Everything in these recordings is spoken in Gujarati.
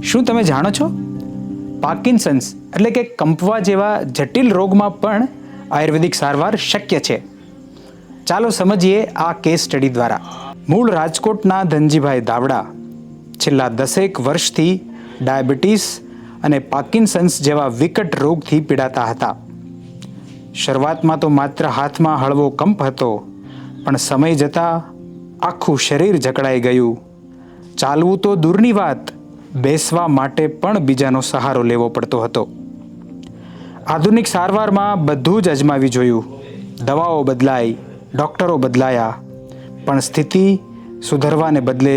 શું તમે જાણો છો, પાર્કિન્સન્સ એટલે કે કંપવા જેવા જટિલ રોગમાં પણ આયુર્વેદિક સારવાર શક્ય છે? ચાલો સમજીએ આ કેસ સ્ટડી દ્વારા. મૂળ રાજકોટના ધનજીભાઈ દાવડા છેલ્લા 10 વર્ષથી ડાયાબિટીસ અને પાર્કિન્સન્સ જેવા વિકટ રોગથી પીડાતા હતા. શરૂઆતમાં તો માત્ર હાથમાં હળવો કંપ હતો, પણ સમય જતાં આખું શરીર જકડાઈ ગયું. ચાલવું તો દૂરની વાત, બેસવા માટે પણ બીજાનો સહારો લેવો પડતો હતો. આધુનિક સારવારમાં બધું જ અજમાવી જોયું. દવાઓ બદલાઈ, ડૉક્ટરો બદલાયા, પણ સ્થિતિ સુધરવાને બદલે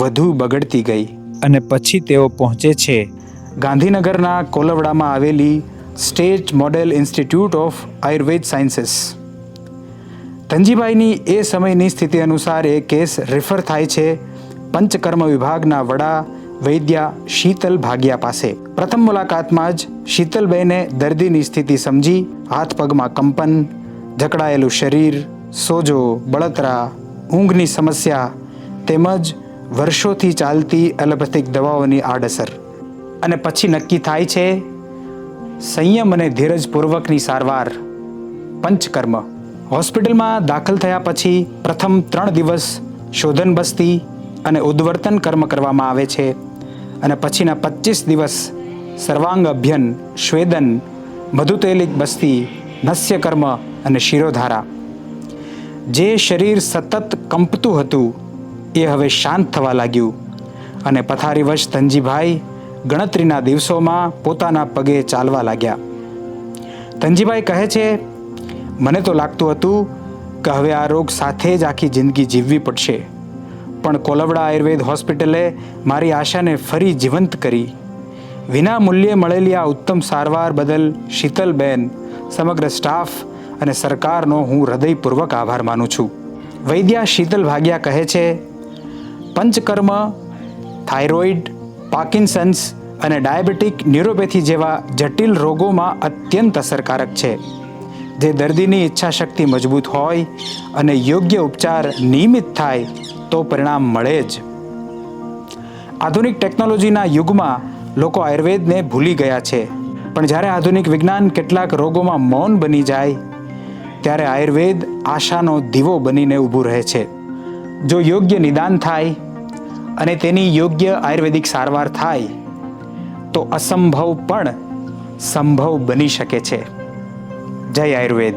વધુ બગડતી ગઈ. અને પછી તેઓ પહોંચે છે ગાંધીનગરના કોલવડામાં આવેલી state model institute of Ayurveda sciences. ધનજીભાઈની એ સમયની સ્થિતિ અનુસાર એ કેસ રેફર થાય છે પંચકર્મ વિભાગના વડા વૈદ્યા શીતલ ભાગિયા પાસે. પ્રથમ મુલાકાતમાં જ શીતલબેને દર્દીની સ્થિતિ સમજી હાથ પગમાં કંપન, જકડાયેલું શરીર, સોજો, બળતરા, ઊંઘની સમસ્યા તેમજ વર્ષોથી ચાલતી એલોપેથિક દવાઓની આડઅસર. અને પછી નક્કી થાય છે સંયમ અને ધીરજપૂર્વકની સારવાર, પંચકર્મ. હોસ્પિટલમાં દાખલ થયા પછી પ્રથમ 3 દિવસ શોધન બસ્તી અને ઉદ્વર્તન કર્મ કરવામાં આવે છે, અને પછીના 25 દિવસ સર્વાંગ અભ્યન, શ્વેદન, મધુતૈલિક બસ્તી, નસ્યકર્મ અને શિરોધારા. જે શરીર સતત કંપતું હતું એ હવે શાંત થવા લાગ્યું, અને પથારીવશ ધનજીભાઈ ગણતરીના દિવસોમાં પોતાના પગે ચાલવા લાગ્યા. ધનજીભાઈ કહે છે, મને તો લાગતું હતું કે હવે આ રોગ સાથે જ આખી જિંદગી જીવવી પડશે, પણ કોલવડા આયુર્વેદ હોસ્પિટલે મારી આશાને ફરી જીવંત કરી. વિના મૂલ્યે મળેલી આ ઉત્તમ સારવાર બદલ શીતલબેન, સમગ્ર સ્ટાફ અને સરકારનો હું હૃદયપૂર્વક આભાર માનું છું. વૈદ્યા શીતલ ભાગિયા કહે છે, પંચકર્મ થાઇરોઇડ, પાર્કિન્સન્સ અને ડાયાબિટીક ન્યુરોપેથી જેવા જટિલ રોગોમાં અત્યંત અસરકારક છે. જે દર્દીની ઈચ્છાશક્તિ મજબૂત હોય અને યોગ્ય ઉપચાર નિયમિત થાય તો પરિણામ મળે જ. આધુનિક ટેકનોલોજીના યુગમાં લોકો આયુર્વેદને ભૂલી ગયા છે, પણ જ્યારે આધુનિક વિજ્ઞાન કેટલાક રોગોમાં મૌન બની જાય ત્યારે આયુર્વેદ આશાનો દીવો બનીને ઊભું રહે છે. જો યોગ્ય નિદાન થાય અને તેની યોગ્ય આયુર્વેદિક સારવાર થાય તો અસંભવ પણ સંભવ બની શકે છે. જય આયુર્વેદ.